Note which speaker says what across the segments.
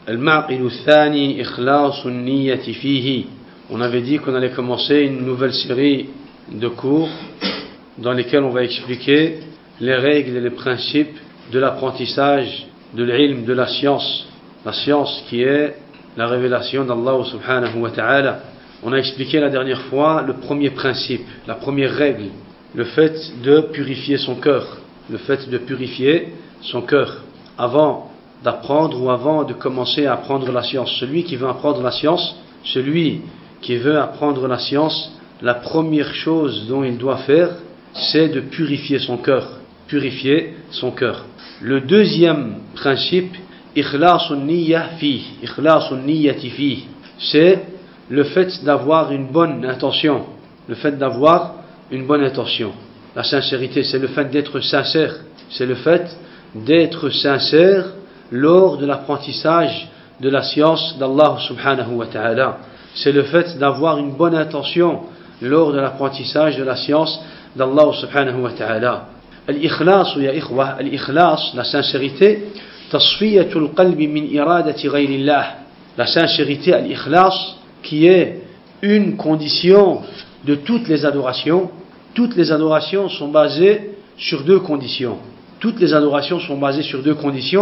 Speaker 1: المعقد الثاني إخلاص النية فيه. On avait dit qu'on allait commencer une nouvelle série de cours dans lesquels on va expliquer les règles et les principes de l'apprentissage de l'ilm, de la science qui est la révélation d'Allah subhanahu wa ta'ala. On a expliqué la dernière fois le premier principe, la première règle, le fait de purifier son cœur, avant d'apprendre ou avant de commencer à apprendre la science. Celui qui veut apprendre la science, la première chose dont il doit faire, c'est de purifier son cœur. Le deuxième principe, ikhlasun niyyati fi, c'est le fait d'avoir une bonne intention. La sincérité, c'est le fait d'être sincère. Lors de l'apprentissage de la science d'Allah subhanahu wa ta'ala. C'est le fait d'avoir une bonne intention lors de l'apprentissage de la science d'Allah subhanahu wa ta'ala. Al-ikhlas, ya ikhwa, al-ikhlas, la sincérité, tasfiyatul qalbi min iradati ghayrillah. La sincérité, al-ikhlas, qui est une condition de toutes les adorations. Toutes les adorations sont basées sur deux conditions.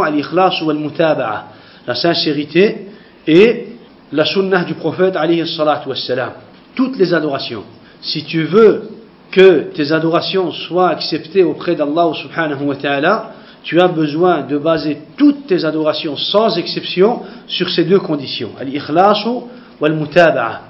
Speaker 1: Al-ikhlas ou al-mutaba'a, la sincérité et la sunnah du prophète alayhi salatu wassalam. Toutes les adorations. Si tu veux que tes adorations soient acceptées auprès d'Allah subhanahu wa ta'ala, tu as besoin de baser toutes tes adorations sans exception sur ces deux conditions. Al-ikhlas ou al-mutaba'a.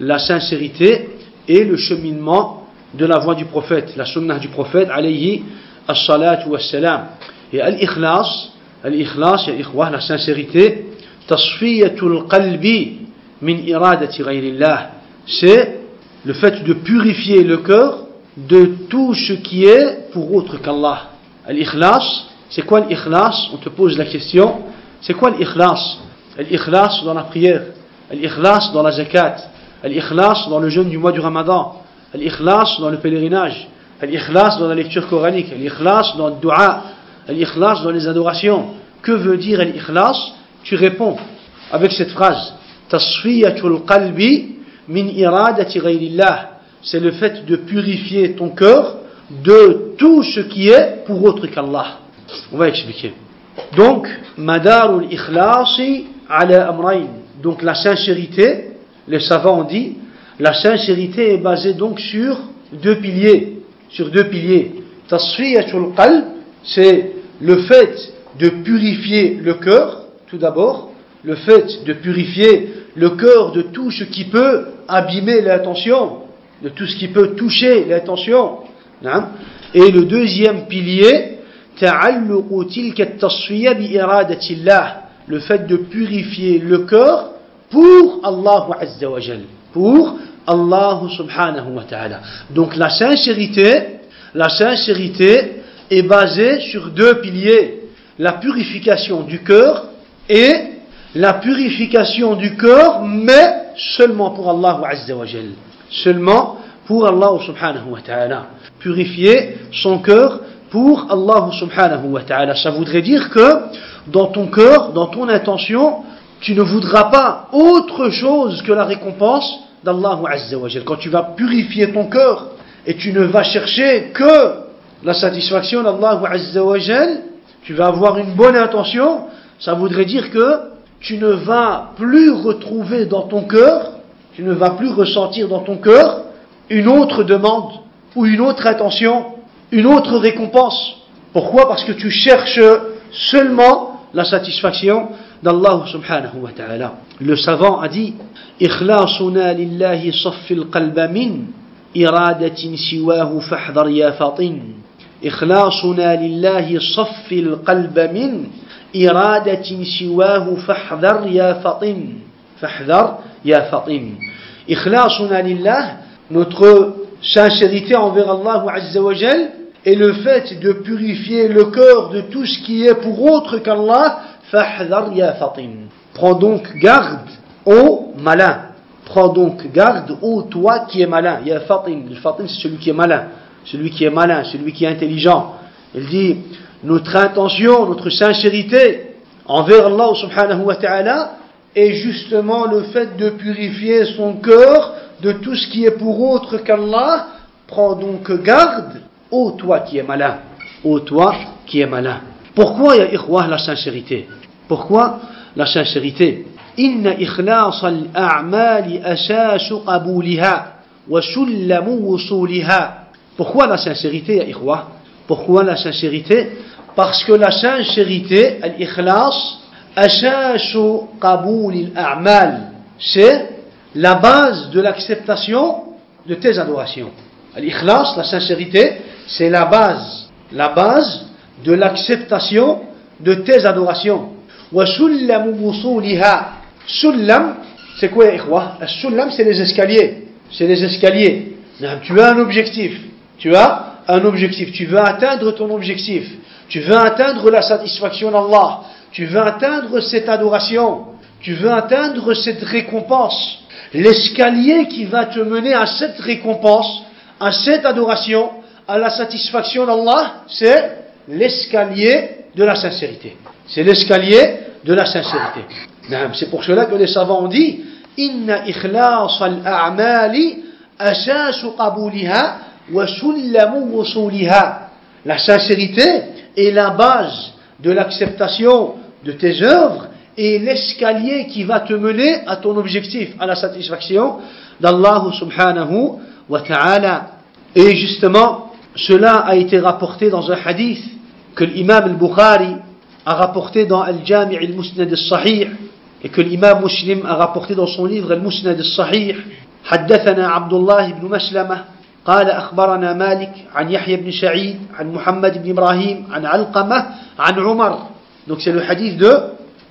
Speaker 1: La sincérité et le cheminement de la voie du prophète, la sunnah du prophète alayhi as-salatu wassalam. Et al-ikhlas, ya ikhwah, la sincérité, tasfiyatul qalbi min iradati ghayrillah, c'est le fait de purifier le cœur de tout ce qui est pour autre qu'Allah. Al-ikhlas, c'est quoi l'ikhlas? On te pose la question, c'est quoi l'ikhlas? Al-ikhlas dans la prière, al-ikhlas dans la zakat, al-ikhlas dans le jeûne du mois du Ramadan, al-ikhlas dans le pèlerinage, al-ikhlas dans la lecture coranique, al-ikhlas dans le dua, al-ikhlas dans les adorations. Que veut dire al-ikhlas? Tu réponds avec cette phrase, tasfiyatul qalbi min iradati ghayrillah. C'est le fait de purifier ton cœur de tout ce qui est pour autre qu'Allah. On va expliquer. Donc, madarul ikhlasi ala amrayn. Donc la sincérité, les savants ont dit, la sincérité est basée donc sur deux piliers. Tasfiyatul qalb, c'est le fait de purifier le cœur, tout d'abord, le fait de purifier le cœur de tout ce qui peut abîmer l'intention, de tout ce qui peut toucher l'intention. Et le deuxième pilier, ta'alluqu tilka at-tasfiya bi iradatillah, le fait de purifier le cœur pour Allah azza wa jal, pour Allah subhanahu wa ta'ala. Donc la sincérité est basée sur deux piliers, la purification du cœur et la purification du cœur, mais seulement pour Allah azza wa jal, seulement pour Allah subhanahu wa ta'ala. Purifier son cœur pour Allah subhanahu wa ta'ala. Ça voudrait dire que dans ton cœur, dans ton intention, tu ne voudras pas autre chose que la récompense d'Allah azza wa jal. Quand tu vas purifier ton cœur et tu ne vas chercher que la satisfaction d'Allah azza wa jal, tu vas avoir une bonne intention, ça voudrait dire que tu ne vas plus retrouver dans ton cœur, tu ne vas plus ressentir dans ton cœur une autre demande ou une autre intention, une autre récompense. Pourquoi? Parce que tu cherches seulement la satisfaction d'Allah subhanahu wa ta'ala. Le savant a dit, Ikhlasuna lillahi saffil qalba min iradatin siwahu fahdar ya fatin. Ikhlasuna lillahi saffil qalba min iradatin siwahu fahdar ya fatin. Fahdar ya fatin. Ikhlasuna lillah, notre sincérité envers Allah azza wa jal, et le fait de purifier le cœur de tout ce qui est pour autre qu'Allah, fahdar ya fatin. Prends donc garde, ô malin. Prends donc garde, ô toi qui es malin. Ya fatin. Le fatin, c'est celui qui est malin, celui qui est intelligent. Il dit, notre intention, notre sincérité, envers Allah subhanahu wa ta'ala est justement le fait de purifier son cœur de tout ce qui est pour autre qu'Allah. Prends donc garde, ô toi qui es malin, ô toi qui es malin. Pourquoi, ya ikhwah, la sincérité? Pourquoi la sincérité? Inna ikhlas al-a'mali ashasu qabuliha wa sullamu wusuliha. Pourquoi la sincérité, ya ikhwah? Pourquoi la sincérité? Parce que la sincérité, al-ikhlas, ashasu qabul al-a'mal, c'est la base de l'acceptation de tes adorations. Al-ikhlas, la sincérité, c'est la base de l'acceptation de tes adorations. Wa sullamu wusuliha. Sullam, c'est quoi, ya ikhwah? Sullam, c'est les escaliers. C'est les escaliers. Tu as un objectif. Tu veux atteindre ton objectif. Tu veux atteindre la satisfaction d'Allah. Tu veux atteindre cette adoration. Tu veux atteindre cette récompense. L'escalier qui va te mener à cette récompense, à cette adoration, à la satisfaction d'Allah, c'est l'escalier de la sincérité. C'est l'escalier de la sincérité. C'est pour cela que les savants ont dit Inna ikhlas al-a'mali ashasu qabuliha wa sullamu wusuliha. La sincérité est la base de l'acceptation de tes œuvres et l'escalier qui va te mener à ton objectif, à la satisfaction d'Allah subhanahu wa ta'ala. Et justement, cela a été rapporté dans un hadith que l'imam al-Bukhari a rapporté dans Al-Jami' al-Musnad al-Sahih et que l'imam Muslim a rapporté dans son livre Al-Musnad al-Sahih. حدثنا عبد الله بن مسلمة قال أخبرنا مالك عن يحيى بن سعيد عن محمد بن إبراهيم عن علقمة عن عمر. Donc c'est le hadith de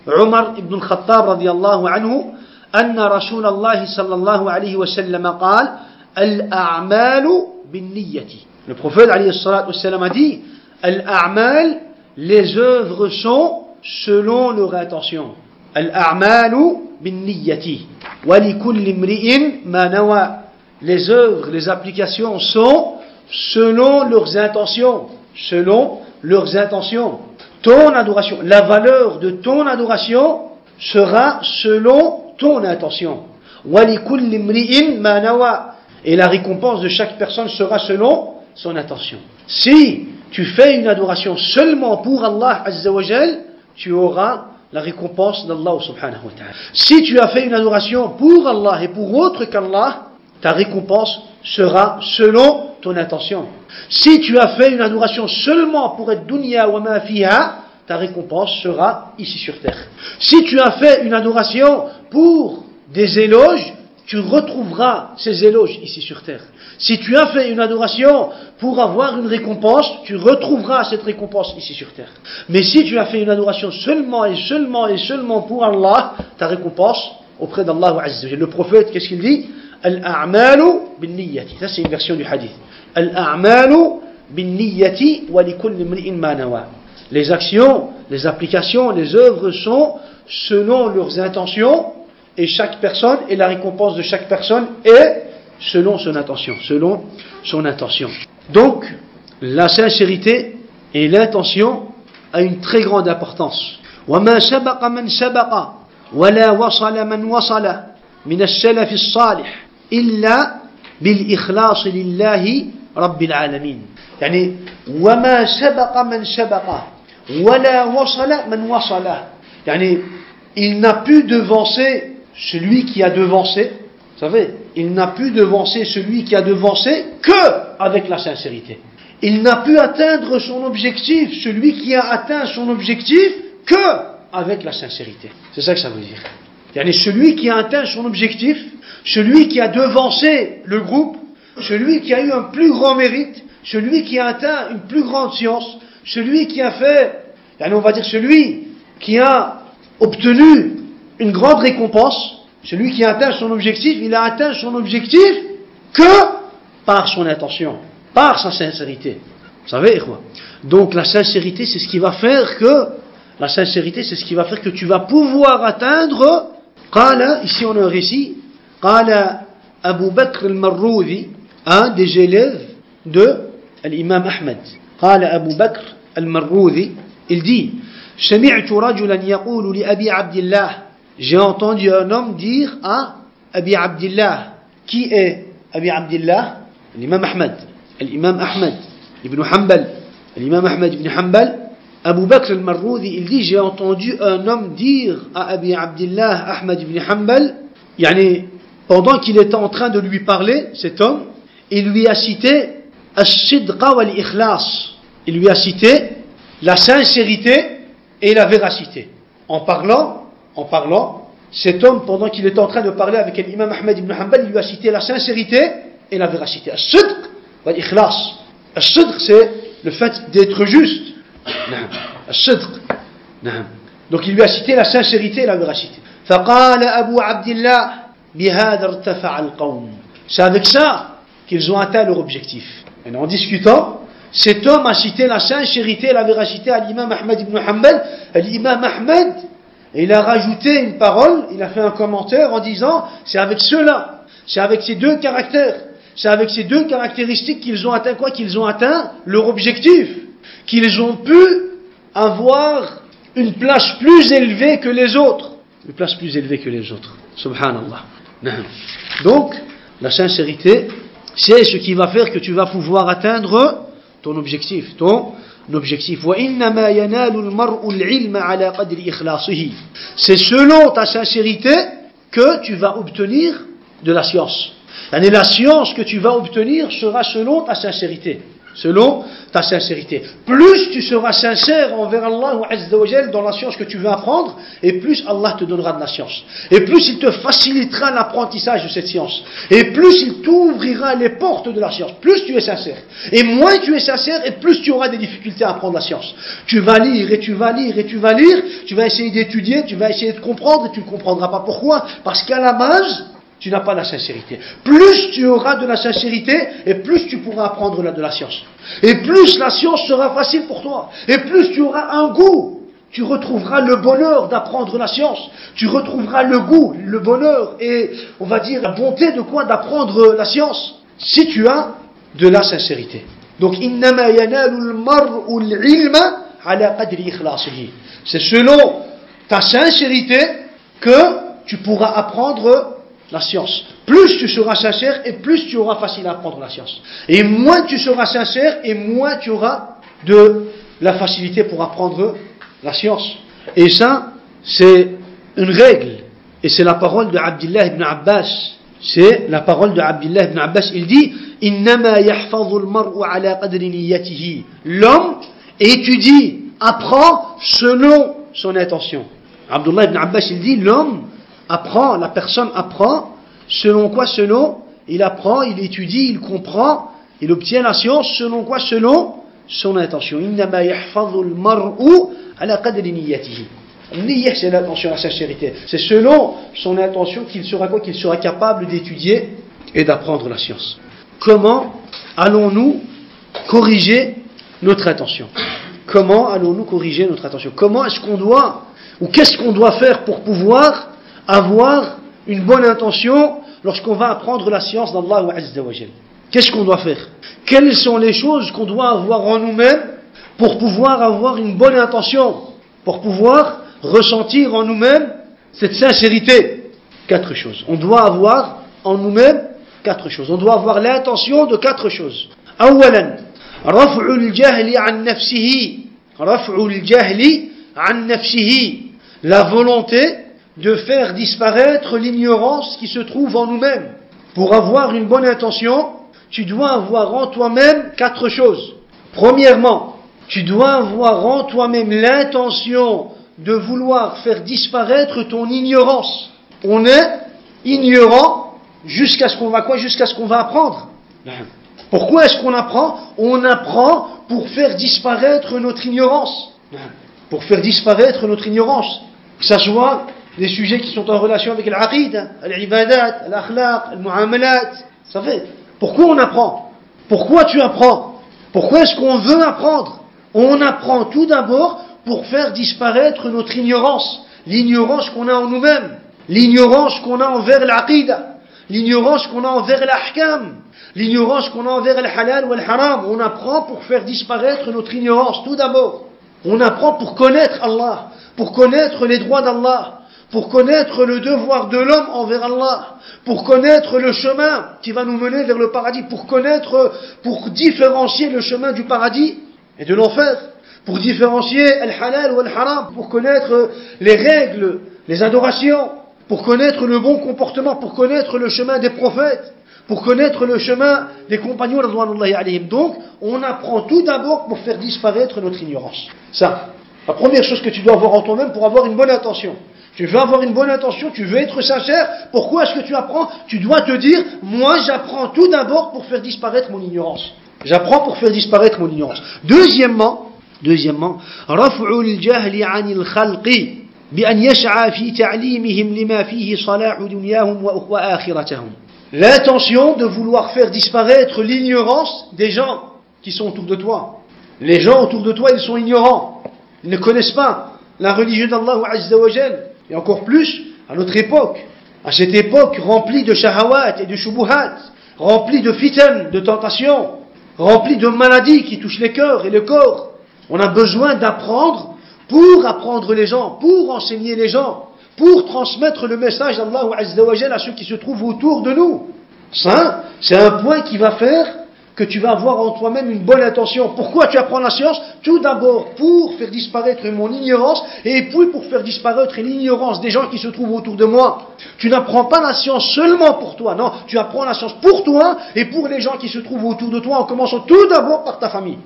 Speaker 1: Umar ibn al-Khattab radiyallahu anhu أن رسول الله صلى الله عليه وسلم قال الأعمال بالنية. Le prophète alayhi salatu wassalam a dit Al-a'mal, les œuvres sont selon leur intention. Al-a'malu bin-niyyati wa likulli imri'in ma nawa. Les œuvres, les applications sont selon leurs intentions. Selon leurs intentions. Ton adoration, la valeur de ton adoration sera selon ton intention. Wa likulli imri'in ma nawa. Et la récompense de chaque personne sera selon son intention. Si tu fais une adoration seulement pour Allah Azza wa Jal, tu auras la récompense d'Allah subhanahu wa ta'ala. Si tu as fait une adoration pour Allah et pour autre qu'Allah, ta récompense sera selon ton intention. Si tu as fait une adoration seulement pour être dunya wa ma fiha, ta récompense sera ici sur terre. Si tu as fait une adoration pour des éloges, tu retrouveras ces éloges ici sur terre. Si tu as fait une adoration pour avoir une récompense, tu retrouveras cette récompense ici sur terre. Mais si tu as fait une adoration seulement et seulement pour Allah, ta récompense auprès d'Allah Azza wa Jalla. Le prophète, qu'est-ce qu'il dit? Al-a'malu bin-niyyati. Ça, c'est une version du hadith. Al-a'malu bin-niyyati wa likulli imri'in ma nawa. Les actions, les applications, les œuvres sont selon leurs intentions et chaque personne, et la récompense de chaque personne est selon son intention, selon son intention. Donc, la sincérité et l'intention a une très grande importance. وَمَا سَبَقَ مَنْ سَبَقَ وَلَا وَصَلَ مَنْ وَصَلَ مِنَ السَّلَفِ الصَّالِحِ إِلَّا بِالْإِخْلَاصِ لِلَّهِ رَبِّ الْعَالَمِينَ. يعني وَمَا سَبَقَ مَنْ سَبَقَ وَلَا وَصَلَ مَنْ وَصَلَ. يعني il n'a pu devancer celui qui a devancé. Vous savez, il n'a pu devancer celui qui a devancé que avec la sincérité. Il n'a pu atteindre son objectif, celui qui a atteint son objectif, que avec la sincérité. C'est ça que ça veut dire. C'est-à-dire celui qui a atteint son objectif, celui qui a devancé le groupe, celui qui a eu un plus grand mérite, celui qui a atteint une plus grande science, celui qui a fait, on va dire celui qui a obtenu une grande récompense, celui qui a atteint son objectif, il a atteint son objectif que par son intention, par sa sincérité. Vous savez quoi? Donc la sincérité, c'est ce qui va faire que tu vas pouvoir atteindre. Qala, ici on a un récit. Qala Abu Bakr al-Marrouzi, un des élèves de l'imam Ahmed. Qala Abu Bakr al-Marrouzi, il dit سمعت رجلا يقول لأبي عبد الله. J'ai entendu un homme dire à Abi Abdillah. Qui est Abi Abdillah? L'imam Ahmed. L'imam Ahmed ibn Hanbal. L'imam Ahmed ibn Hanbal. Abu Bakr al-Marroudi, il dit, j'ai entendu un homme dire à Abi Abdillah Ahmed ibn Hanbal, yani, pendant qu'il était en train de lui parler, cet homme, il lui a cité As-Sidqa wal-Ikhlas. Il lui a cité la sincérité et la véracité. En parlant, cet homme, pendant qu'il était en train de parler avec l'imam Ahmed ibn Hanbal, il lui a cité la sincérité et la véracité. As-Sidq wal-Ikhlas. As-Sidq, c'est le fait d'être juste. Donc il lui a cité la sincérité et la véracité. فقال أبو عبد الله بهذا ارتفع القوم. C'est avec ça qu'ils ont atteint leur objectif. Et en discutant, cet homme a cité la sincérité et la véracité à l'imam Ahmed ibn Hanbal. L'imam Ahmed, il a rajouté une parole, il a fait un commentaire en disant, c'est avec cela, c'est avec ces deux caractères, c'est avec ces deux caractéristiques qu'ils ont atteint quoi? Qu'ils ont atteint leur objectif. Qu'ils ont pu avoir une place plus élevée que les autres. Une place plus élevée que les autres. Subhanallah. Donc, la sincérité, c'est ce qui va faire que tu vas pouvoir atteindre ton objectif. C'est selon ta sincérité que tu vas obtenir de la science. Et la science que tu vas obtenir sera selon ta sincérité. Selon ta sincérité. Plus tu seras sincère envers Allah Azza wa Jal dans la science que tu veux apprendre, et plus Allah te donnera de la science. Et plus il te facilitera l'apprentissage de cette science. Et plus il t'ouvrira les portes de la science. Plus tu es sincère. Et moins tu es sincère, et plus tu auras des difficultés à apprendre la science. Tu vas lire, et tu vas lire, et tu vas lire, tu vas essayer d'étudier, tu vas essayer de comprendre, et tu ne comprendras pas. Pourquoi? Parce qu'à la base, tu n'as pas la sincérité. Plus tu auras de la sincérité, et plus tu pourras apprendre de la science. Et plus la science sera facile pour toi. Et plus tu auras un goût. Tu retrouveras le bonheur d'apprendre la science. Tu retrouveras le goût, le bonheur et, on va dire, la bonté de quoi? D'apprendre la science. Si tu as de la sincérité. Donc, innama yanalu al-mar'u al-ilma ala qadri ikhlasihi. C'est selon ta sincérité que tu pourras apprendre la science. Plus tu seras sincère et plus tu auras facile à apprendre la science. Et moins tu seras sincère et moins tu auras de la facilité pour apprendre la science. Et ça, c'est une règle. Et c'est la parole de Abdullah ibn Abbas. C'est la parole de Abdullah ibn Abbas. Il dit, Innama yahfadhu al-mar'u ala qadri niyyatihi. L'homme étudie, apprend selon son intention. Abdullah ibn Abbas, il dit, l'homme apprend, la personne apprend, selon quoi? Selon, il apprend, il étudie, il comprend, il obtient la science, selon quoi? Selon son intention. Innama yahfadhu al-mar'u ala qadri niyyatihi. Niyyah, c'est l'intention, la sincérité. C'est selon son intention qu'il sera quoi? Qu'il sera capable d'étudier et d'apprendre la science. Comment allons-nous corriger notre intention? Comment allons-nous corriger notre intention? Comment est-ce qu'on doit, ou qu'est-ce qu'on doit faire pour pouvoir avoir une bonne intention lorsqu'on va apprendre la science d'Allah Azza wa Jal? Qu'est-ce qu'on doit faire? Quelles sont les choses qu'on doit avoir en nous-mêmes pour pouvoir avoir une bonne intention, pour pouvoir ressentir en nous-mêmes cette sincérité? 4 choses. On doit avoir en nous-mêmes 4 choses. On doit avoir l'intention de 4 choses. أولا رفع الجهل عن نفسه. رفع الجهل عن نفسه. La volonté de faire disparaître l'ignorance qui se trouve en nous-mêmes. Pour avoir une bonne intention, tu dois avoir en toi-même 4 choses. Premièrement, tu dois avoir en toi-même l'intention de vouloir faire disparaître ton ignorance. On est ignorant jusqu'à ce qu'on va quoi? Jusqu'à ce qu'on va apprendre. Pourquoi est-ce qu'on apprend? On apprend pour faire disparaître notre ignorance. Pour faire disparaître notre ignorance. Que ce soit des sujets qui sont en relation avec l'aqid, l'ibadat, l'akhlaq, le muamalat. Ça fait. Pourquoi on apprend? Pourquoi tu apprends? Pourquoi est-ce qu'on veut apprendre? On apprend tout d'abord pour faire disparaître notre ignorance. L'ignorance qu'on a en nous-mêmes. L'ignorance qu'on a envers l'aqida. L'ignorance qu'on a envers l'ahkam. L'ignorance qu'on a envers le halal ou le haram. On apprend pour faire disparaître notre ignorance tout d'abord. On apprend pour connaître Allah, pour connaître les droits d'Allah, pour connaître le devoir de l'homme envers Allah, pour connaître le chemin qui va nous mener vers le paradis, pour différencier le chemin du paradis et de l'enfer, pour différencier al-halal ou al-haram, pour connaître les règles, les adorations, pour connaître le bon comportement, pour connaître le chemin des prophètes, pour connaître le chemin des compagnons radhiyallahu alayhim. Donc, on apprend tout d'abord pour faire disparaître notre ignorance. Ça, la première chose que tu dois avoir en toi-même pour avoir une bonne intention. Tu veux avoir une bonne intention, tu veux être sincère. Pourquoi est-ce que tu apprends? Tu dois te dire, moi j'apprends tout d'abord pour faire disparaître mon ignorance. J'apprends pour faire disparaître mon ignorance. Deuxièmement, رفع الجهل عن الخلق بأن يسعى في تعليمهم لما فيه صلاح دنياهم وآخرتهم. L'intention de vouloir faire disparaître l'ignorance des gens qui sont autour de toi. Les gens autour de toi, ils sont ignorants. Ils ne connaissent pas la religion d'Allah Azza wa Jal. Et encore plus, à notre époque. À cette époque remplie de shahawat et de shubuhat, remplie de fitan, de tentations, remplie de maladies qui touchent les cœurs et le corps. On a besoin d'apprendre pour apprendre les gens, pour enseigner les gens, pour transmettre le message d'Allah Azza wa Jal à ceux qui se trouvent autour de nous. Ça, c'est un point qui va faire que tu vas avoir en toi-même une bonne intention. Pourquoi tu apprends la science? Tout d'abord pour faire disparaître mon ignorance et puis pour faire disparaître l'ignorance des gens qui se trouvent autour de moi. Tu n'apprends pas la science seulement pour toi, non, tu apprends la science pour toi et pour les gens qui se trouvent autour de toi en commençant tout d'abord par ta famille,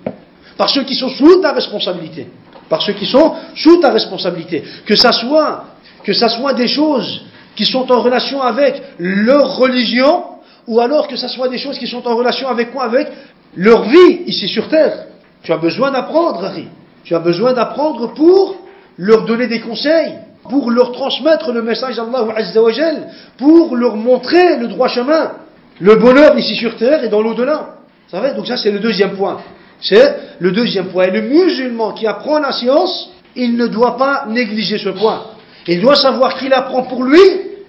Speaker 1: par ceux qui sont sous ta responsabilité, par ceux qui sont sous ta responsabilité. Que ça soit des choses qui sont en relation avec leur religion, ou alors que ça soit des choses qui sont en relation avec quoi? Avec leur vie ici sur terre. Tu as besoin d'apprendre, Harry. Tu as besoin d'apprendre pour leur donner des conseils, pour leur transmettre le message d'Allah Azza wa Jal, pour leur montrer le droit chemin, le bonheur ici sur terre et dans l'au-delà. Ça va? Donc ça c'est le deuxième point. C'est le deuxième point. Et le musulman qui apprend la science, il ne doit pas négliger ce point. Il doit savoir qu'il apprend pour lui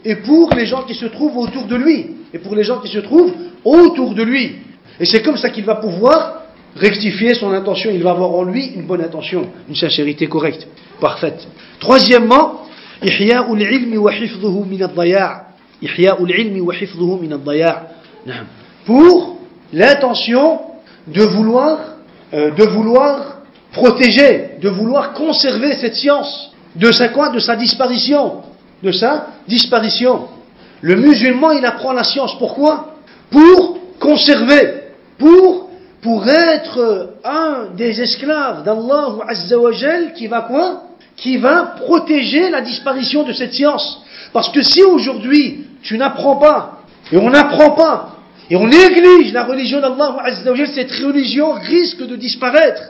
Speaker 1: et pour les gens qui se trouvent autour de lui. Et pour les gens qui se trouvent autour de lui. Et c'est comme ça qu'il va pouvoir rectifier son intention. Il va avoir en lui une bonne intention, une sincérité correcte, parfaite. Troisièmement, إحياء العلم وحفظه من الضياع. إحياء العلم وحفظه من الضياع. Pour l'intention de vouloir protéger, de vouloir conserver cette science. De sa quoi? De sa disparition. De sa disparition. Le musulman, il apprend la science. Pourquoi? Pour conserver, pour être un des esclaves d'Allah Azza wa Jal qui va quoi? Qui va protéger la disparition de cette science. Parce que si aujourd'hui, tu n'apprends pas, et on n'apprend pas, et on néglige la religion d'Allah Azza wa Jal, cette religion risque de disparaître.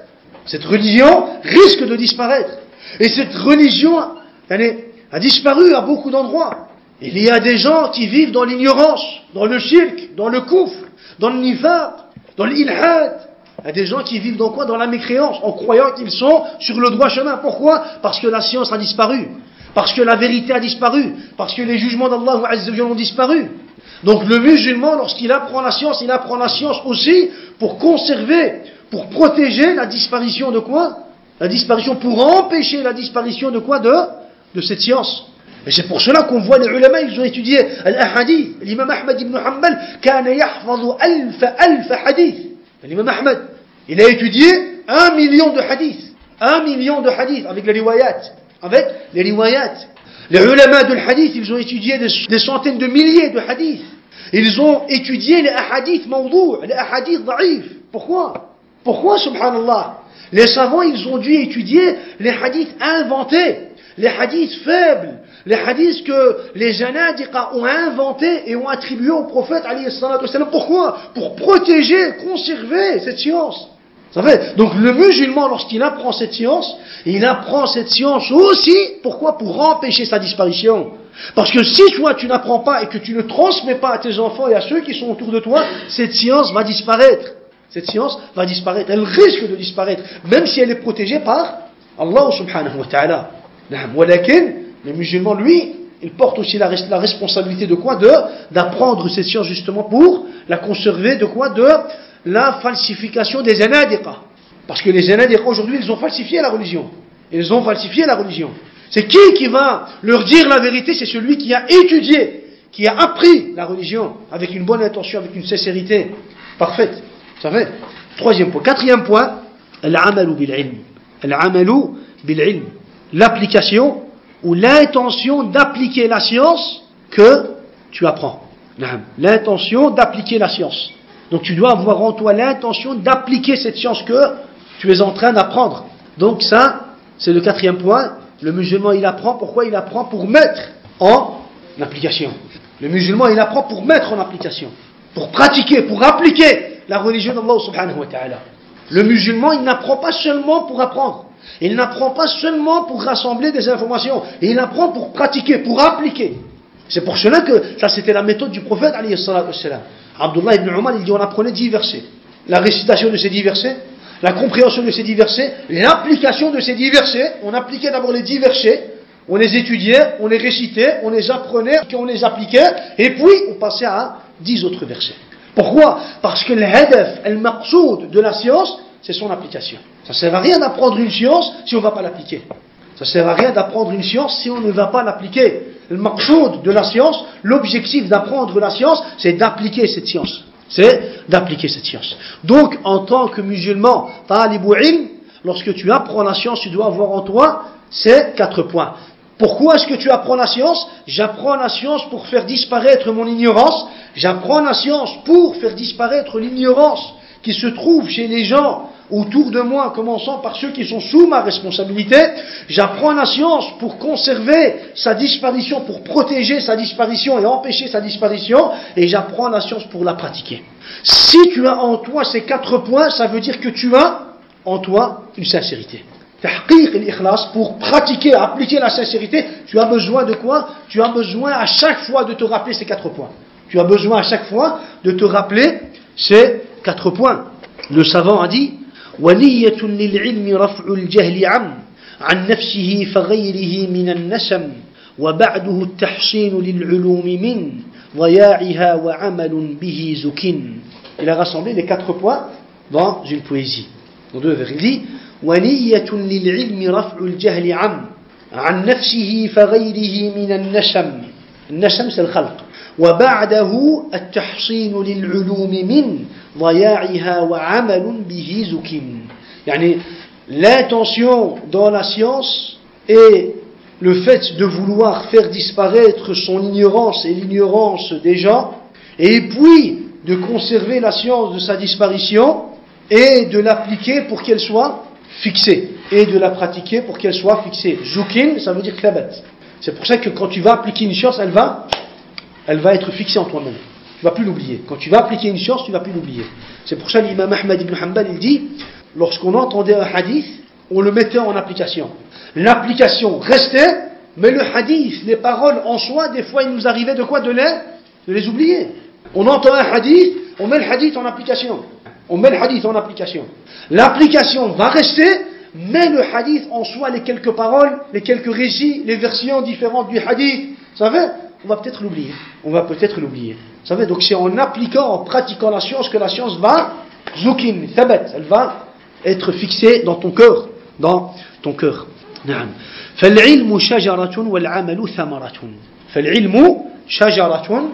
Speaker 1: Cette religion risque de disparaître. Et cette religion, elle a disparu à beaucoup d'endroits. Il y a des gens qui vivent dans l'ignorance, dans le shirk, dans le kufr, dans le nifaq, dans l'ilhad. Il y a des gens qui vivent dans quoi? Dans la mécréance, en croyant qu'ils sont sur le droit chemin. Pourquoi? Parce que la science a disparu. Parce que la vérité a disparu. Parce que les jugements d'Allah Azza wa Jalla ont disparu. Donc le musulman, lorsqu'il apprend la science, il apprend la science aussi pour conserver, pour protéger la disparition de quoi? La disparition, pour empêcher la disparition de quoi? De cette science. Et c'est pour cela qu'on voit les ulama, ils ont étudié al-ahadith. L'imam Ahmad ibn Hanbal, kana yahfazu alf hadith. L'imam Ahmad, il a étudié 1 million de hadiths. 1 million de hadiths avec les riwayat. Avec les riwayat. Les ulama de l'hadith, ils ont étudié des centaines de milliers de hadiths. Ils ont étudié les ahadiths mawdou', les ahadiths da'if. Pourquoi? Pourquoi, subhanallah? Les savants, ils ont dû étudier les hadiths inventés, les hadiths faibles, les hadiths que les janadiqa ont inventés et ont attribués au prophète alayhi salatu wassalam. Pourquoi? Pour protéger, conserver cette science. Ça fait? Donc le musulman, lorsqu'il apprend cette science, il apprend cette science aussi, pourquoi? Pour empêcher sa disparition. Parce que si toi tu n'apprends pas et que tu ne transmets pas à tes enfants et à ceux qui sont autour de toi, cette science va disparaître. Cette science va disparaître, elle risque de disparaître, même si elle est protégée par Allah subhanahu wa ta'ala. Walakin, le musulman, lui, il porte aussi la responsabilité de quoi? D'apprendre cette science justement pour la conserver de quoi? De la falsification des zanadiqa. Parce que les Zanadiqa aujourd'hui, ils ont falsifié la religion. Ils ont falsifié la religion. C'est qui va leur dire la vérité? C'est celui qui a étudié, qui a appris la religion avec une bonne intention, avec une sincérité parfaite. Ça fait. Troisième point. Quatrième point, al-amalu bil-ilm. Al-amalu bil-ilm. L'application ou l'intention d'appliquer la science que tu apprends. L'intention d'appliquer la science. Donc tu dois avoir en toi l'intention d'appliquer cette science que tu es en train d'apprendre. Donc ça, c'est le quatrième point. Le musulman, il apprend. Pourquoi il apprend? Pour mettre en application. Le musulman, il apprend pour mettre en application. Pour pratiquer, pour appliquer la religion d'Allah subhanahu wa ta'ala. Le musulman, il n'apprend pas seulement pour apprendre. Il n'apprend pas seulement pour rassembler des informations. Il apprend pour pratiquer, pour appliquer. C'est pour cela que ça, c'était la méthode du prophète, alayhi salatu wassalam. Abdullah ibn Umar, il dit, on apprenait 10 versets. La récitation de ces 10 versets, la compréhension de ces 10 versets, l'application de ces 10 versets. On appliquait d'abord les 10 versets, on les étudiait, on les récitait, on les apprenait, on les appliquait, et puis on passait à 10 autres versets. Pourquoi? Parce que le hadaf, le maqsoud de la science, c'est son application. Ça ne sert à rien d'apprendre une science si on ne va pas l'appliquer. Ça ne sert à rien d'apprendre une science si on ne va pas l'appliquer. Le maqsoud de la science, l'objectif d'apprendre la science, c'est d'appliquer cette science. C'est d'appliquer cette science. Donc, en tant que musulman, talibou ilm, lorsque tu apprends la science, tu dois avoir en toi ces 4 points. Pourquoi est-ce que tu apprends la science? J'apprends la science pour faire disparaître mon ignorance. J'apprends la science pour faire disparaître l'ignorance qui se trouve chez les gens autour de moi, commençant par ceux qui sont sous ma responsabilité. J'apprends la science pour conserver sa disparition, pour protéger sa disparition et empêcher sa disparition. Et j'apprends la science pour la pratiquer. Si tu as en toi ces 4 points, ça veut dire que tu as en toi une sincérité. Tahqiq al-ikhlas, pour pratiquer, appliquer la sincérité, tu as besoin de quoi? Tu as besoin à chaque fois de te rappeler ces 4 points. Tu as besoin à chaque fois de te rappeler ces 4 points. Le savant a dit وَنِيَّةٌ لِلْعِلْمِ رَفْعُ الْجَهْلِ عَنْ نَفْسِهِ فَغَيْرِهِ مِنَ النَّسَمِ وَبَعْدُهُ التَّحْصِينُ لِلْعُلُومِ مِنْ ضَيَاعِهَا وَعَمَلٌ بِهِ زُكٍ. Il a rassemblé les 4 points dans une poésie. Dans 2 vers, il dit وَنِيَّةٌ لِلْعِلْمِ رَفْعُ الْجَهْلِ عَنْ نَفْسِهِ فَغَيْرِهِ مِنَ النَّسَمِ. النَّسَمِ c'est le khalq. وبعده التحصين للعلوم من ضياعها وعمل به زك. يعني l'intention dans la science est le fait de vouloir faire disparaître son ignorance et l'ignorance des gens, et puis de conserver la science de sa disparition et de l'appliquer pour qu'elle soit fixée, et de la pratiquer pour qu'elle soit fixée. Zukin, ça veut dire thabat. C'est pour ça que quand tu vas appliquer une science, elle va être fixée en toi-même. Tu ne vas plus l'oublier. Quand tu vas appliquer une science, tu ne vas plus l'oublier. C'est pour ça que l'imam Ahmad ibn Hanbal, il dit, lorsqu'on entendait un hadith, on le mettait en application. L'application restait, mais le hadith, les paroles en soi, des fois il nous arrivait de quoi? De les oublier. On entend un hadith, on met le hadith en application. On met le hadith en application. L'application va rester, mais le hadith en soi, les quelques paroles, les quelques récits, les versions différentes du hadith, vous savez, on va peut-être l'oublier. On va peut-être l'oublier. Vous savez, donc c'est en appliquant, en pratiquant la science que la science va, zukin, thabat, elle va être fixée dans ton cœur. Dans ton cœur. نعم. فالعلم شجرة والعمل ثمرة. فالعلم شجرة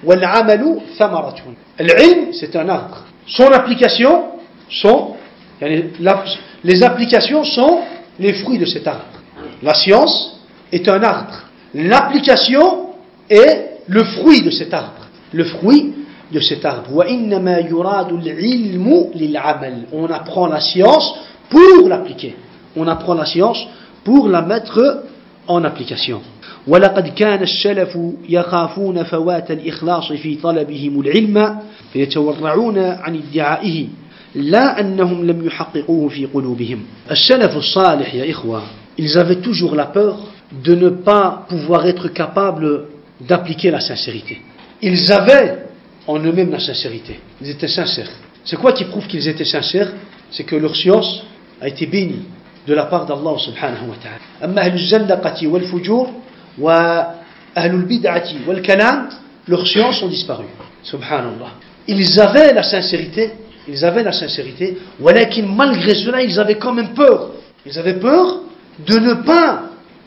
Speaker 1: والعمل ثمرة. العلم, c'est un arbre. Son application sont, les applications sont les fruits de cet arbre. La science est un arbre. L'application est le fruit de cet arbre. Le fruit de cet arbre. وَإِنَّمَا يُرَادُ الْعِلْمُ لِلْعَمَلِ. On apprend la science pour l'appliquer. On apprend la science pour la mettre en application. وَلَقَدْ كَانَ السَّلَفُ يَخَافُونَ فَوَاتَ الْإِخْلَاصِ فِي طَلَبِهِمُ الْعِلْمَ فَيَتَوَرَّعُونَ عَنِ ادِّعَائِهِ لَا أَنَّهُمْ لَمْ يُحَقِّقُوهُ فِي قُلُوبِهِمْ. السلف الصالح يا إخوة, ils avaient toujours la peur de ne pas pouvoir être capables d'appliquer la sincérité. Ils avaient en eux-mêmes la sincérité. Ils étaient sincères. C'est quoi qui prouve qu'ils étaient sincères? C'est que leur science a été bénie de la part d'Allah subhanahu wa ta'ala. Amma ahlul zandaqati wal fujur wa ahlul bid'ati wal kalam, leurs sciences ont disparu. Subhanallah. Ils avaient la sincérité, Ils avaient la sincérité. Walakin, malgré cela, ils avaient quand même peur. Ils avaient peur de ne pas.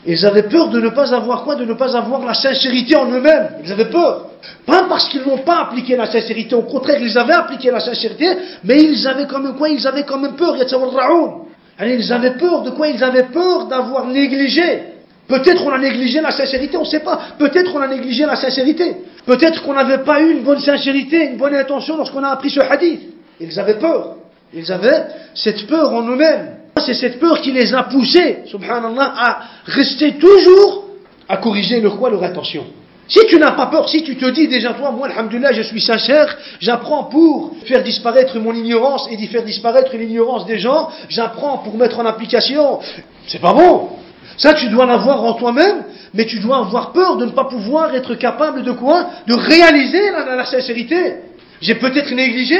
Speaker 1: Ils avaient peur de ne pas avoir quoi? De ne pas avoir la sincérité en eux-mêmes. Ils avaient peur. Pas parce qu'ils n'ont pas appliqué la sincérité. Au contraire, ils avaient appliqué la sincérité, mais ils avaient quand même quoi? Ils avaient quand même peur. Ils avaient peur de quoi? Ils avaient peur d'avoir négligé. Peut-être on a négligé la sincérité, on ne sait pas. Peut-être on a négligé la sincérité. Peut-être qu'on n'avait pas eu une bonne sincérité, une bonne intention lorsqu'on a appris ce hadith. Ils avaient peur. Ils avaient cette peur en eux-mêmes. C'est cette peur qui les a poussés, subhanallah, à rester toujours à corriger leur intention. Si tu n'as pas peur, si tu te dis déjà toi, moi, alhamdoulilah, je suis sincère, j'apprends pour faire disparaître mon ignorance et d'y faire disparaître l'ignorance des gens, j'apprends pour mettre en application, c'est pas bon. Ça, tu dois l'avoir en toi-même, mais tu dois avoir peur de ne pas pouvoir être capable de quoi? De réaliser la sincérité. J'ai peut-être négligé,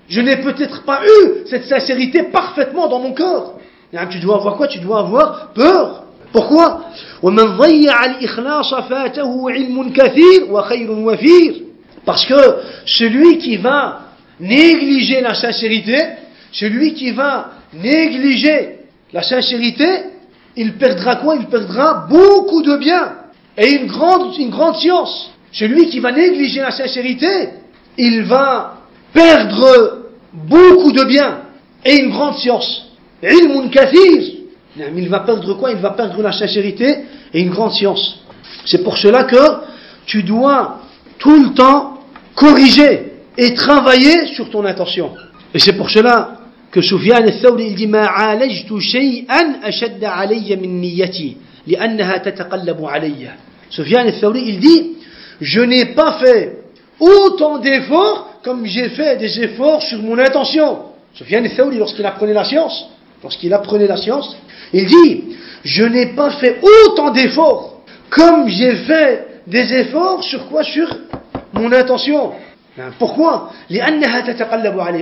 Speaker 1: je n'ai peut-être pas eu cette sincérité parfaitement dans mon corps. Tu dois avoir quoi? Tu dois avoir peur. Pourquoi? Parce que celui qui va négliger la sincérité, il perdra quoi? Il perdra beaucoup de biens et une grande science. Celui qui va négliger la sincérité, il va perdre beaucoup de biens et une grande science. Ilmun kathir. Il va perdre quoi? Il va perdre la sincérité et une grande science. C'est pour cela que tu dois tout le temps corriger et travailler sur ton intention. Et c'est pour cela que Sufyan al-Thawri dit ma alajtu shay'an ashadda alayya min niyyati li'annaha tataqallabu alayya. Sufyan al-Thawri il dit je n'ai pas fait autant d'efforts comme j'ai fait des efforts sur mon intention. Sufyan al-Thawri lorsqu'il apprenait la science, il dit je n'ai pas fait autant d'efforts comme j'ai fait des efforts sur quoi? Sur mon intention. Pourquoi?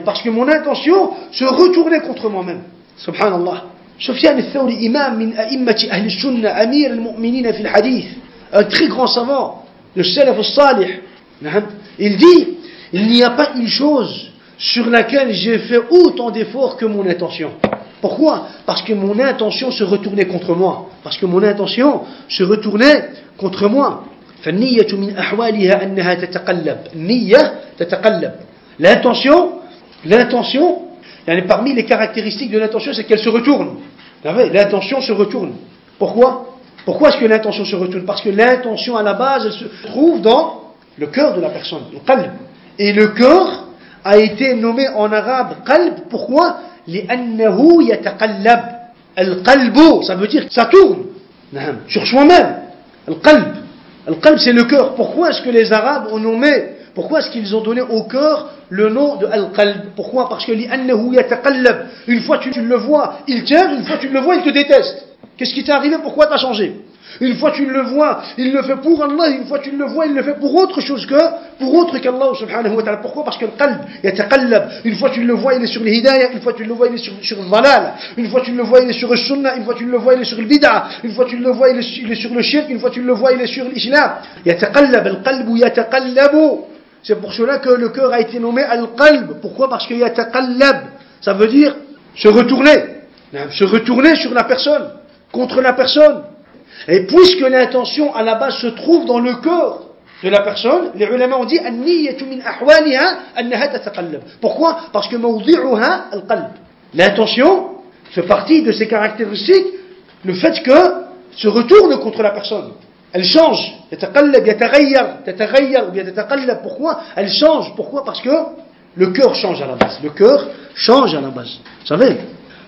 Speaker 1: Parce que mon intention se retournait contre moi-même. Subhanallah. Sufyan al-Thawri, imam min a'immati ahli sunnah, amir al-mu'minin fi al-hadith, un très grand savant, le salaf al-salih. Il dit il n'y a pas une chose sur laquelle j'ai fait autant d'efforts que mon intention. Pourquoi? Parce que mon intention se retournait contre moi. فالنية من أحوالها أنها تتقلب. النية تتقلب. L'intention, parmi les caractéristiques de l'intention, c'est qu'elle se retourne. L'intention se retourne. Pourquoi est-ce que l'intention se retourne? Parce que l'intention à la base, elle se trouve dans le cœur de la personne, le qalb. Et le cœur a été nommé en arabe qalb. Pourquoi? لأنه يتقلب. القلب, ça veut dire que ça tourne sur soi-même. Le qalb, c'est le cœur. Pourquoi est-ce que les Arabes ont nommé, pourquoi est-ce qu'ils ont donné au cœur le nom de al-qalb? Pourquoi? Parce que لأنه يتقلب. Une fois tu le vois, il t'aime, une fois tu le vois, il te déteste. Qu'est-ce qui t'est arrivé? Pourquoi t'as changé? Une fois tu le vois, il le fait pour Allah, une fois tu le vois, il le fait pour autre chose qu'Allah subhanahu wa ta'ala. Pourquoi? Parce que le qalb yataqallab. Une fois tu le vois, il est sur le hidayah, une fois tu le vois, il est sur le dalal, une fois tu le vois, il est sur le sunnah, une fois tu le vois, il est sur le bid'ah, une fois tu le vois, il est sur le shirk, une fois tu le vois, il est sur l'islam. Yataqallab, al-qalbu yataqallabu. C'est pour cela que le cœur a été nommé al-qalb. Pourquoi? Parce que yataqallab, ça veut dire se retourner sur la personne, contre la personne. Et puisque l'intention à la base se trouve dans le cœur de la personne, les ulama ont dit an-niyyatu min ahwaliha annaha tataqallab. Pourquoi? Parce que mawdi'uha al-qalb. L'intention fait partie de ses caractéristiques, le fait que se retourne contre la personne. Elle change. Yataqallab, tataghayyar ou bien tataqallab. Pourquoi? Elle change. Pourquoi? Parce que le cœur change à la base. Vous savez,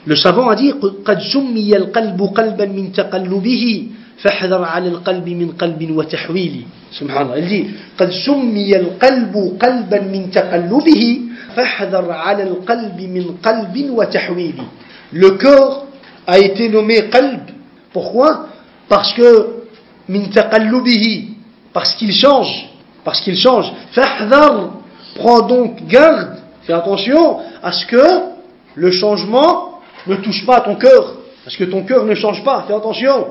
Speaker 1: le savant a dit قد سمي القلب قلبا من تقلبه فاحذر على القلب من قلب وتحويل. سبحان الله. Il dit قد سمي القلب قلبا من تقلبه فاحذر على القلب من قلب وتحويل. Le cœur a été nommé qalb. Pourquoi? Parce que min taqallubihi, parce qu'il change. فاحذر, prends donc garde, fais attention à ce que le changement ne touche pas à ton cœur, parce que ton cœur ne change pas, fais attention,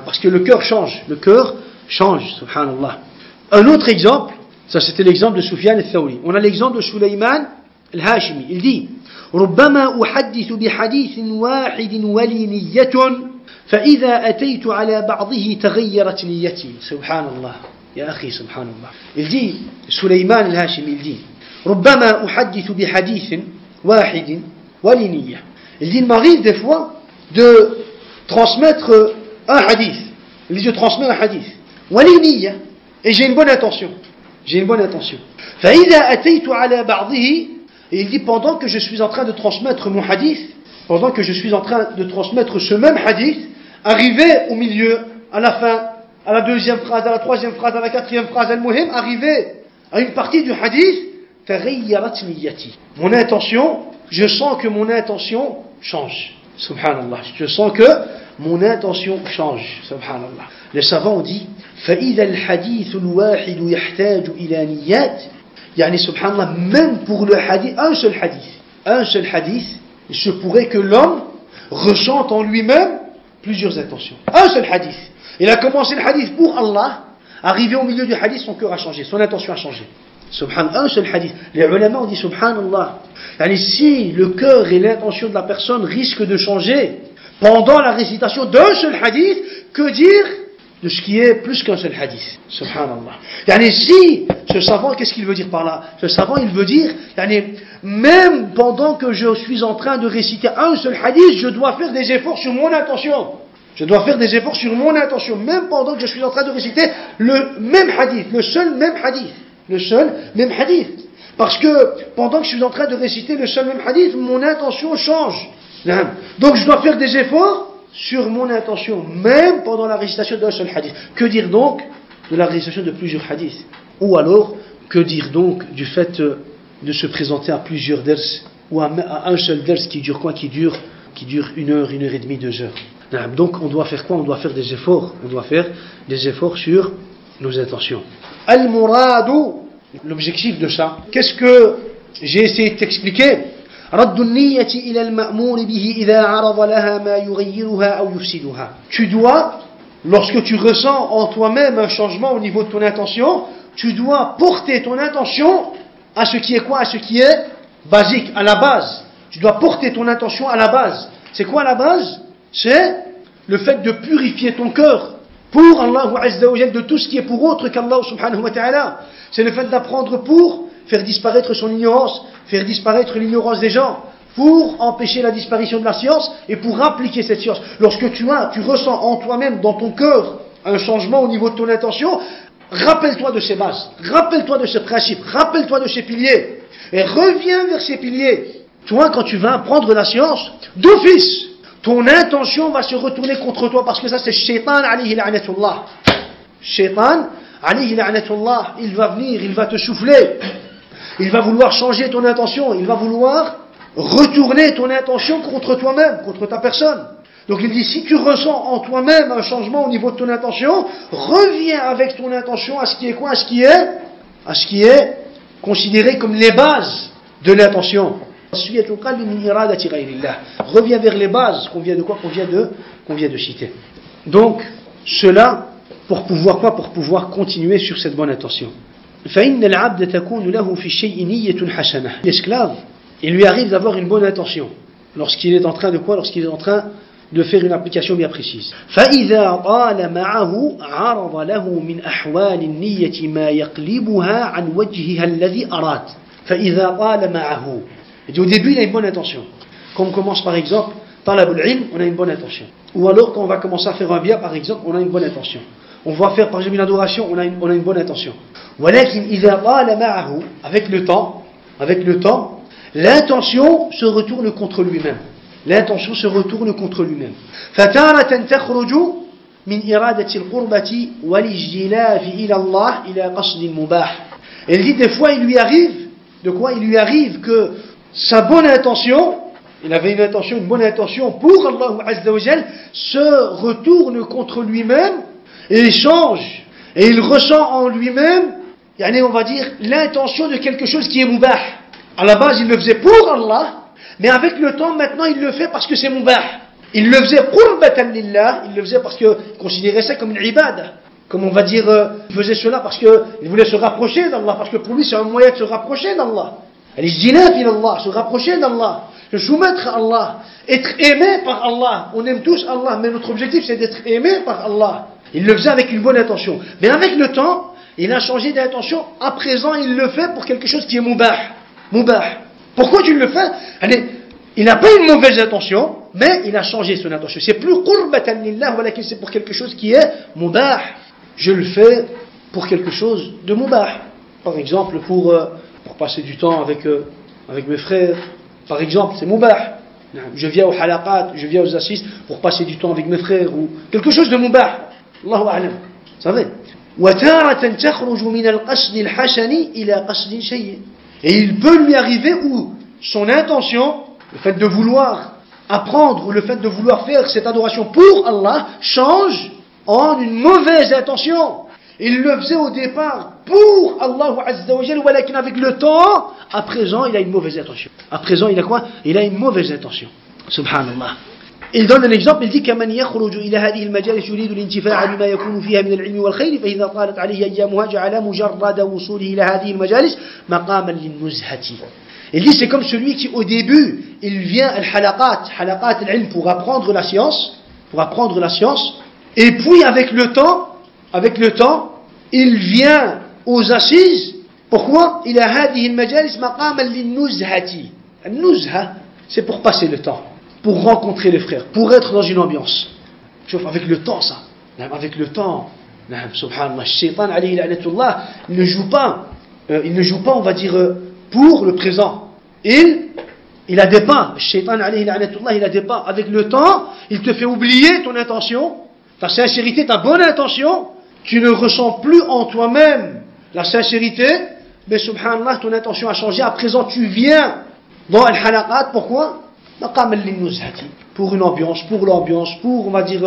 Speaker 1: parce que le cœur change, subhanallah. Un autre exemple, ça c'était l'exemple de Sufyan al-Thawri. On a l'exemple de Sulayman al-Hashimi, il dit ربما أحدث بحديث واحد ولي نية فإذا أتيت على بعضه تغيرت نيتي. سبحان الله يا أخي سبحان الله. Il dit, Suleyman al-Hashimi, il dit ربما أحدث بحديث واحد ولي نية. Il dit, il m'arrive des fois de transmettre un hadith. Il dit, je transmets un hadith. ولي نية. Et j'ai une bonne intention. J'ai une bonne intention. فإذا أتيت على بعضه. Et il dit, pendant que je suis en train de transmettre mon hadith, pendant que je suis en train de transmettre ce même hadith, arrivé au milieu, à la fin, à la deuxième phrase, à la troisième phrase, à la quatrième phrase, al-muhim, arrivé à une partie du hadith, تغيرت نيتي. Mon intention, je sens que mon intention change. Subhanallah. Je sens que mon intention change. Subhanallah. Les savants ont dit, فإذا الحديث الواحد يحتاج إلى نيات. Yani, subhanallah, même pour le hadith, un seul hadith, il se pourrait que l'homme ressente en lui-même plusieurs intentions. Un seul hadith. Il a commencé le hadith pour Allah, arrivé au milieu du hadith, son cœur a changé, son intention a changé. Subhanallah, un seul hadith. Les ulama ont dit, subhanallah, yani, si le cœur et l'intention de la personne risquent de changer pendant la récitation d'un seul hadith, que dire de ce qui est plus qu'un seul hadith. Subhanallah. Yani, si, ce savant, qu'est-ce qu'il veut dire par là? Ce savant, il veut dire, yani, même pendant que je suis en train de réciter un seul hadith, je dois faire des efforts sur mon intention. Je dois faire des efforts sur mon intention, même pendant que je suis en train de réciter le même hadith, le seul même hadith. Parce que pendant que je suis en train de réciter le seul même hadith, mon intention change. Donc je dois faire des efforts sur mon intention, même pendant la récitation d'un seul hadith. Que dire donc de la récitation de plusieurs hadiths? Ou alors, que dire donc du fait de se présenter à plusieurs ders, ou à un seul ders qui dure quoi? Qui dure 1 heure, 1 heure et demie, 2 heures. Donc on doit faire quoi? On doit faire des efforts. On doit faire des efforts sur nos intentions. Al-Muradu, l'objectif de ça, qu'est-ce que j'ai essayé de t'expliquer? رد النية إلى المأمور به إذا عرض لها ما يغيرها أو يفسدها. Tu dois, lorsque tu ressens en toi-même un changement au niveau de ton intention, tu dois porter ton intention à ce qui est quoi? À ce qui est basique, à la base. Tu dois porter ton intention à la base. C'est quoi la base? C'est le fait de purifier ton cœur pour Allah Azza wa Jal de tout ce qui est pour autre qu'Allah subhanahu wa ta'ala. C'est le fait d'apprendre pour faire disparaître son ignorance, faire disparaître l'ignorance des gens, pour empêcher la disparition de la science et pour appliquer cette science. Lorsque tu ressens en toi-même, dans ton cœur, un changement au niveau de ton intention, rappelle-toi de ces bases, rappelle-toi de ces principes, rappelle-toi de ces piliers et reviens vers ces piliers. Toi, quand tu vas apprendre la science, d'office, ton intention va se retourner contre toi parce que ça c'est Shaitan alayhi la'natullah. Shaitan alayhi la'natullah, il va venir, il va te souffler. Il va vouloir changer ton intention, il va vouloir retourner ton intention contre toi-même, contre ta personne. Donc il dit, si tu ressens en toi-même un changement au niveau de ton intention, reviens avec ton intention à ce qui est quoi? À ce qui est considéré comme les bases de l'intention. Reviens vers les bases qu'on vient de citer. Donc, cela, pour pouvoir quoi? Pour pouvoir continuer sur cette bonne intention. L'esclave, il lui arrive d'avoir une bonne intention lorsqu'il est en train de quoi? Lorsqu'il est en train de faire une application bien précise. فإذا طال معه عرض له من أحوال النية ما يقلبها عن وجهها الذي أراد. فإذا طال معه. Au début, il a une bonne intention. Quand on commence par exemple, talabul ilm, on a une bonne intention. Ou alors quand on va commencer à faire un bien, par exemple, on a une bonne intention. On va faire par exemple une adoration, on a une bonne intention. ولكن إذا طال معه, avec le temps, l'intention se retourne contre lui-même. L'intention se retourne contre lui-même. فتارة تخرج من إرادة القربة والاجتلاف إلى الله إلى قصد مباح. Elle dit des fois il lui arrive, de quoi? Il lui arrive que sa bonne intention, il avait une bonne intention pour Allah Azza wa Jal, se retourne contre lui-même et il change. Et il ressent en lui-même, on va dire, l'intention de quelque chose qui est mubah. À la base, il le faisait pour Allah, mais avec le temps, maintenant, il le fait parce que c'est mubah. Il le faisait qurbatan lillah, il le faisait parce qu'il considérait ça comme une ibada. Comme on va dire, il faisait cela parce qu'il voulait se rapprocher d'Allah, parce que pour lui, c'est un moyen de se rapprocher d'Allah. Al-ijtinab ila Allah, se rapprocher d'Allah, se soumettre à Allah, être aimé par Allah. On aime tous Allah, mais notre objectif c'est d'être aimé par Allah. Il le faisait avec une bonne intention. Mais avec le temps, il a changé d'intention. À présent, il le fait pour quelque chose qui est mubah. Mubah. Pourquoi tu le fais? Allez, il n'a pas une mauvaise intention, mais il a changé son intention. C'est plus qurbatan lillah, voilà que c'est pour quelque chose qui est mubah. Je le fais pour quelque chose de mubah. Par exemple, pour passer du temps avec mes frères. Par exemple, c'est mubah. Je viens au halaqat, je viens aux assises pour passer du temps avec mes frères ou quelque chose de mubah. Allahu a'lam. Vous savez. Et il peut lui arriver où son intention, le fait de vouloir apprendre ou le fait de vouloir faire cette adoration pour Allah, change en une mauvaise intention. Il le faisait au départ pour Allah Azza wa Jalla, mais avec le temps, à présent, il a une mauvaise intention. À présent, il a quoi? Il a une mauvaise intention. Subhanallah. Il donne un exemple, il dit كمن يخرج إلى هذه المجالس يريد الانتفاع بما يكون فيها من العلم والخير فإذا طالت عليه أيامها جعل مجرد وصوله إلى هذه المجالس مقاما للنزهة. Il dit c'est comme celui qui au début il vient al-halaqat al-ilm pour apprendre la science, et puis avec le temps il vient aux assises. Pourquoi? Il a هذه المجالس مقاما للنزهة. النزهة c'est pour passer le temps, pour rencontrer les frères, pour être dans une ambiance. Sauf avec le temps ça. Avec le temps, subhanallah, Shaitan alayhi la'natullah, il ne joue pas, on va dire, pour le présent. Il a des pas. Shaitan alayhi la'natullah, il a des pas. Avec le temps, il te fait oublier ton intention, ta sincérité, ta bonne intention. Tu ne ressens plus en toi-même la sincérité, mais subhanallah, ton intention a changé. À présent, tu viens dans al-halaqat. Pourquoi? Pour une ambiance, pour on va dire,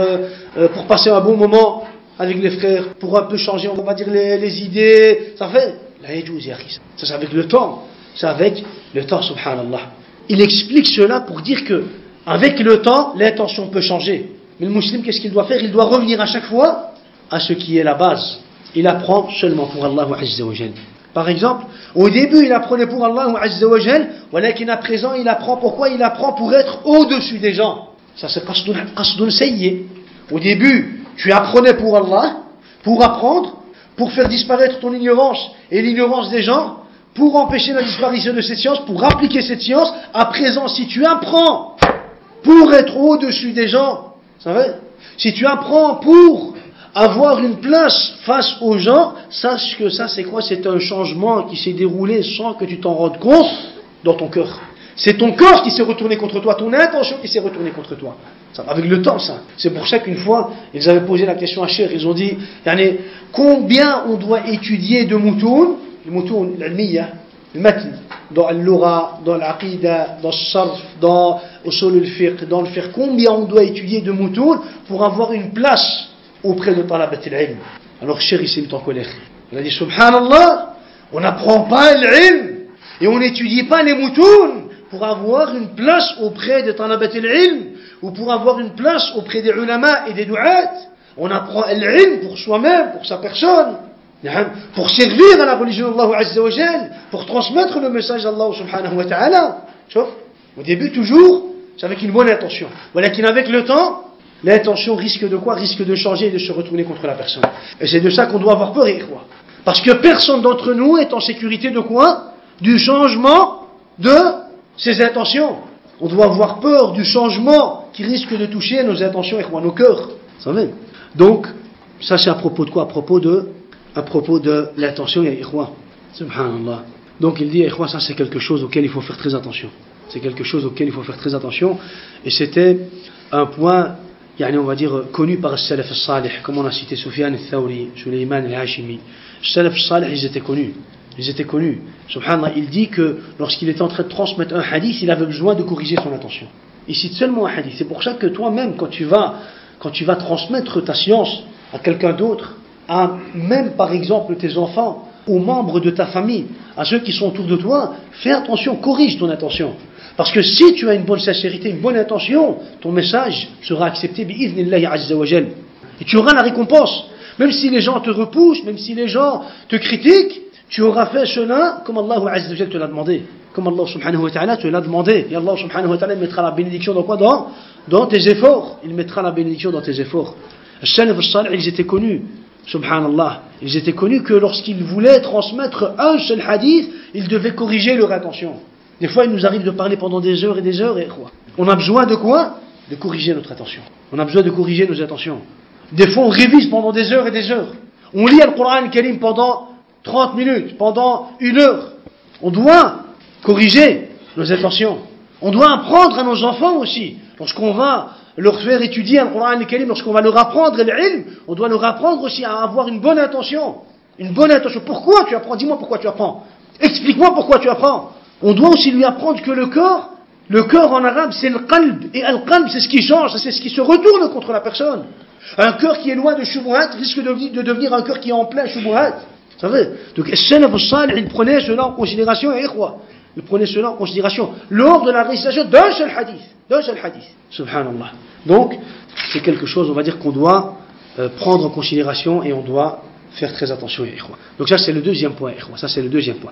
Speaker 1: pour passer un bon moment avec les frères, pour un peu changer, on va dire, les idées. Ça fait, ça c'est avec le temps. C'est avec le temps, subhanallah. Il explique cela pour dire que, avec le temps, l'intention peut changer. Mais le musulman, qu'est-ce qu'il doit faire? Il doit revenir à chaque fois à ce qui est la base. Il apprend seulement pour Allah Azza wa Jal. Par exemple, au début, il apprenait pour Allah Azza wa Jal, mais à présent, il apprend pourquoi? Il apprend pour être au-dessus des gens. Ça, c'est qasdun sayyi. Au début, tu apprenais pour Allah, pour apprendre, pour faire disparaître ton ignorance et l'ignorance des gens, pour empêcher la disparition de cette science, pour appliquer cette science. À présent, si tu apprends pour être au-dessus des gens, ça va? Si tu apprends pour avoir une place face aux gens, sache que ça c'est quoi? C'est un changement qui s'est déroulé sans que tu t'en rendes compte dans ton cœur. C'est ton corps qui s'est retourné contre toi, ton intention qui s'est retournée contre toi. Ça, avec le temps, ça. C'est pour ça qu'une fois, ils avaient posé la question à Cheikh, ils ont dit, combien on doit étudier de moutoun, le moutoun, l'almiya, le matn, dans al-lura, dans l'aqida, dans le sarf, dans usul al-fiqh, dans le fiqh, combien on doit étudier de moutoun pour avoir une place auprès de talabat al-ilm. Alors Cheikh il s'est mis en colère. Il a dit, subhanallah, on n'apprend pas l'ilm et on n'étudie pas les moutoun pour avoir une place auprès de talabat al-ilm ou pour avoir une place auprès des ulama et des du'at. On apprend l'ilm pour soi-même, pour sa personne, pour servir à la religion d'Allah Azza wa Jal, pour transmettre le message d'Allah subhanahu wa ta'ala. Au début toujours, c'est avec une bonne intention. Voilà qu'avec le temps, l'intention risque de quoi? Risque de changer et de se retourner contre la personne. Et c'est de ça qu'on doit avoir peur, quoi. Parce que personne d'entre nous est en sécurité de quoi? Du changement de ses intentions. On doit avoir peur du changement qui risque de toucher nos intentions et nos cœurs. Ça va? Donc, ça c'est à propos de quoi? À propos de l'intention, ya ikhwa. Subhanallah. Donc il dit, ikhwa, ça c'est quelque chose auquel il faut faire très attention. C'est quelque chose auquel il faut faire très attention. Et c'était un point, on va dire, connu par le Salaf al-Salih, comme on a cité Sufyan al-Thawri, Sulayman al-Hashimi. Le Salaf al-Salih, ils étaient connus. Subhanallah, il dit que lorsqu'il était en train de transmettre un hadith, il avait besoin de corriger son intention. Il cite seulement un hadith. C'est pour ça que toi-même, quand tu vas transmettre ta science à quelqu'un d'autre, à même par exemple tes enfants, aux membres de ta famille, à ceux qui sont autour de toi, fais attention, corrige ton intention. Parce que si tu as une bonne sincérité, une bonne intention, ton message sera accepté bi'idhnillahi azza wa jal. Et tu auras la récompense. Même si les gens te repoussent, même si les gens te critiquent, tu auras fait cela comme Allah azza wa jal te l'a demandé. comme Allah subhanahu wa ta'ala te l'a demandé. Et Allah subhanahu wa ta'ala mettra la bénédiction dans quoi? Dans tes efforts. Il mettra la bénédiction dans tes efforts. As-salaf as-salih, ils étaient connus, subhanallah, ils étaient connus que lorsqu'ils voulaient transmettre un seul hadith, ils devaient corriger leur attention. Des fois, il nous arrive de parler pendant des heures et des heures, et quoi. On a besoin de quoi? De corriger notre attention. On a besoin de corriger nos attentions. Des fois, on révise pendant des heures et des heures. On lit le Coran al-Karim pendant 30 minutes, pendant 1 heure. On doit corriger nos attentions. On doit apprendre à nos enfants aussi. Lorsqu'on va leur faire étudier le Coran al-Karim, lorsqu'on va leur apprendre l'ilm, on doit leur apprendre aussi à avoir une bonne attention. Une bonne attention. Pourquoi tu apprends? Dis-moi pourquoi tu apprends. Explique-moi pourquoi tu apprends. On doit aussi lui apprendre que le corps en arabe c'est le qalb. Et le qalb c'est ce qui change, c'est ce qui se retourne contre la personne. Un cœur qui est loin de shubuhat risque de devenir un cœur qui est en plein shubuhat. Vous savez? Donc, as-salaf as-salih, il prenait cela en considération, et ikhwa. Il prenait cela en considération lors de la récitation d'un seul hadith. Subhanallah. Donc, c'est quelque chose, on va dire, qu'on doit prendre en considération et on doit faire très attention, ikhwa. Donc ça, c'est le deuxième point, ikhwa. Ça, c'est le deuxième point.